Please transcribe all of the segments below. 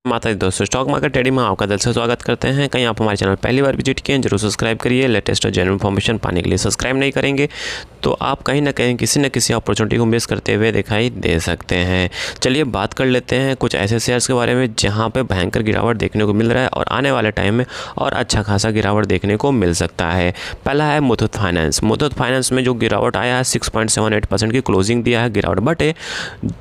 माता जी दोस्तों, stock market trading में आपका दिल से स्वागत करते हैं। कहीं आप हमारे चैनल पहली बार विजिट किए हैं, जरूर सब्सक्राइब करिए। लेटेस्ट और जेन्युइन इन्फॉर्मेशन पाने के लिए सब्सक्राइब नहीं करेंगे तो आप कहीं ना कहीं किसी न किसी अपॉर्चुनिटी को मिस करते हुए दिखाई दे सकते हैं। चलिए बात कर लेते हैं कुछ ऐसे शेयर्स के बारे में जहां पे भयंकर गिरावट देखने को मिल रहा है और आने वाले टाइम में और अच्छा खासा गिरावट देखने को मिल सकता है। पहला है मुथूट फाइनेंस। मुथूट फाइनेंस में जो गिरावट आया है 6.78% की क्लोजिंग दिया है गिरावट, बट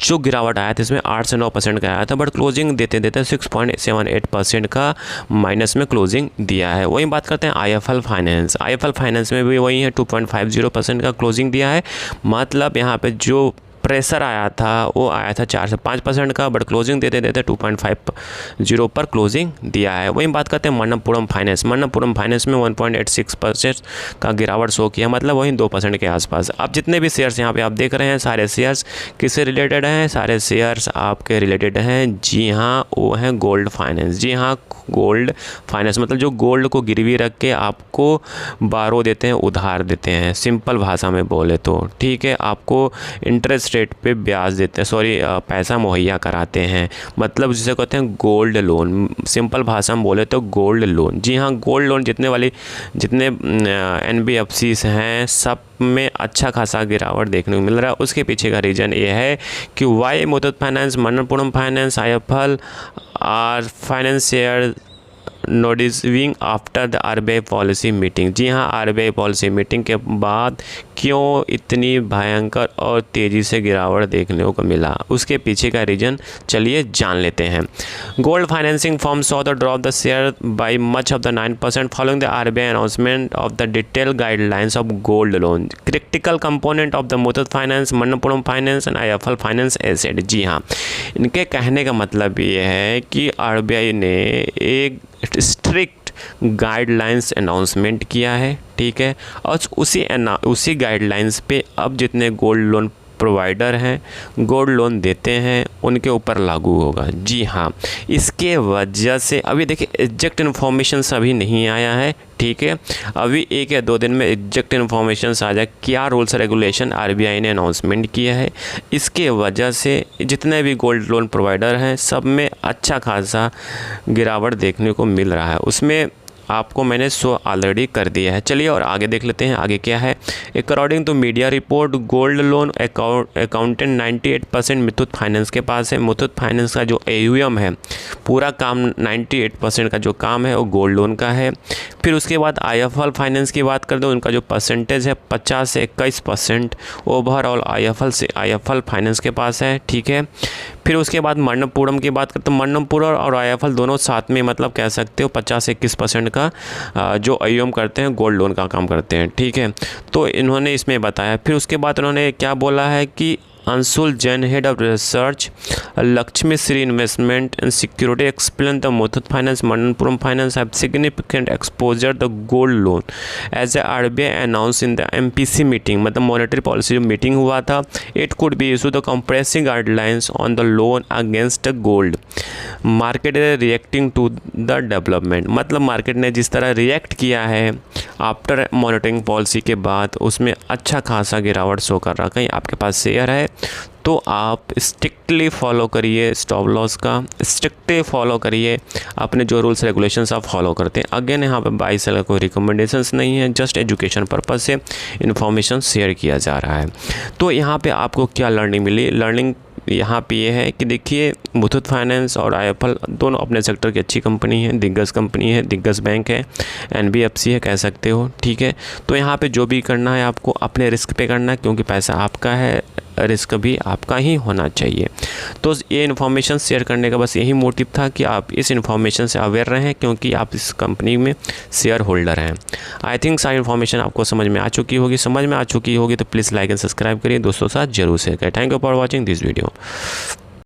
जो गिरावट आया था इसमें 8 से 9% का आया था, बट क्लोजिंग देते देते 6.78% का माइनस में क्लोजिंग दिया है। वही बात करते हैं आईएफएल फाइनेंस। आईएफएल फाइनेंस में भी वही है, 2.50% का क्लोजिंग दिया है। मतलब यहाँ पे जो प्रेशर आया था वो आया था 4 से 5% का, बट क्लोजिंग देते देते 2.50 पर क्लोजिंग दिया है। वही बात करते हैं मणप्पुरम फाइनेंस। मणप्पुरम फाइनेंस में 1.86% का गिरावट शो किया, मतलब वही 2% के आसपास। अब जितने भी शेयर्स यहाँ पे आप देख रहे हैं सारे शेयर्स किससे रिलेटेड हैं? सारे शेयर्स आपके रिलेटेड हैं, जी हाँ, वो हैं गोल्ड फाइनेंस। जी हाँ, गोल्ड फाइनेंस मतलब जो गोल्ड को गिरवी रख के आपको बारो देते हैं, उधार देते हैं, सिंपल भाषा में बोले तो, ठीक है। आपको इंटरेस्ट रेट पे ब्याज देते हैं, पैसा मुहैया कराते हैं, मतलब जिसे कहते हैं गोल्ड लोन। सिंपल भाषा में बोले तो गोल्ड लोन। जी हाँ, गोल्ड लोन जितने NBFCs हैं सब में अच्छा खासा गिरावट देखने को मिल रहा है। उसके पीछे का रीज़न ये है कि why Muthoot finance, Manappuram finance, IIFL are financial noticing after the RBI policy meeting. जी हाँ, आरबीआई पॉलिसी मीटिंग के बाद क्यों इतनी भयंकर और तेज़ी से गिरावट देखने को मिला, उसके पीछे का रीज़न चलिए जान लेते हैं। Gold financing firm saw the drop the share by much of the 9% following the RBI announcement of the detail guidelines of gold loan, critical component of the Muthoot finance, Manappuram finance and IIFL finance asset. जी हाँ, इनके कहने का मतलब ये है कि RBI ने एक स्ट्रिक्ट गाइडलाइंस अनाउंसमेंट किया है, ठीक है, और उसी गाइडलाइंस पे अब जितने गोल्ड लोन प्रोवाइडर हैं, गोल्ड लोन देते हैं, उनके ऊपर लागू होगा। जी हाँ, इसके वजह से अभी देखिए एग्जैक्ट इन्फॉर्मेशन अभी नहीं आया है, ठीक है। अभी 1 या 2 दिन में एग्जैक्ट इन्फॉर्मेशन आ जाए क्या रूल्स रेगुलेशन आरबीआई ने अनाउंसमेंट किया है। इसके वजह से जितने भी गोल्ड लोन प्रोवाइडर हैं सब में अच्छा खासा गिरावट देखने को मिल रहा है। उसमें आपको मैंने शो ऑलरेडी कर दिया है। चलिए और आगे देख लेते हैं आगे क्या है। According to media report gold loan accountant 98% Muthoot finance के पास है। मुथूट फाइनेंस का जो AUM है पूरा काम 98% का जो काम है वो गोल्ड लोन का है। फिर उसके बाद आईएफएल फाइनेंस की बात कर दो, उनका जो परसेंटेज है 50 से 21% ओवरऑल आईएफएल फाइनेंस के पास है, ठीक है। फिर उसके बाद मणप्पुरम की बात करते हैं, मणप्पुरम और आईएफएल दोनों साथ में मतलब कह सकते हो 50 से 21% का जो AUM करते हैं गोल्ड लोन का काम करते हैं, ठीक है। तो इन्होंने इसमें बताया। फिर उसके बाद उन्होंने क्या बोला है कि Anshul Jain, head of research, Laxmi Shree investment and security, explain the Muthoot finance, Manappuram finance have significant exposure the gold loan as a RBI announce in the MPC meeting, मतलब मॉनेटरी पॉलिसी जो मीटिंग हुआ था, it could be issue the compressing guidelines on the loan against gold, market is reacting to the development. मतलब market ने जिस तरह react किया है आफ्टर मॉनिटरिंग पॉलिसी के बाद उसमें अच्छा खासा गिरावट शो कर रहा। कहीं आपके पास शेयर है तो आप स्ट्रिक्टली फॉलो करिए, स्टॉप लॉस का स्ट्रिक्टली फॉलो करिए, अपने जो रूल्स रेगुलेशंस आप फॉलो करते हैं। अगेन यहाँ पे बाई सेल का कोई रिकमेंडेशंस नहीं है, जस्ट एजुकेशन पर्पस से इन्फॉर्मेशन शेयर किया जा रहा है। तो यहाँ पे आपको क्या लर्निंग मिली? लर्निंग यहाँ पे ये है कि देखिए मुथूट फाइनेंस और आईएफएल दोनों अपने सेक्टर की अच्छी कंपनी है, दिग्गज कंपनी है, दिग्गज बैंक है, NBFC है कह सकते हो, ठीक है। तो यहाँ पे जो भी करना है आपको अपने रिस्क पे करना है, क्योंकि पैसा आपका है, रिस्क भी आपका ही होना चाहिए। तो ये इन्फॉर्मेशन शेयर करने का बस यही मोटिव था कि आप इस इन्फॉर्मेशन से अवेयर रहें, क्योंकि आप इस कंपनी में शेयर होल्डर हैं। आई थिंक सारी इन्फॉर्मेशन आपको समझ में आ चुकी होगी। तो प्लीज़ लाइक एंड सब्सक्राइब करिए, दोस्तों के साथ जरूर शेयर करें। Thank you for watching this video.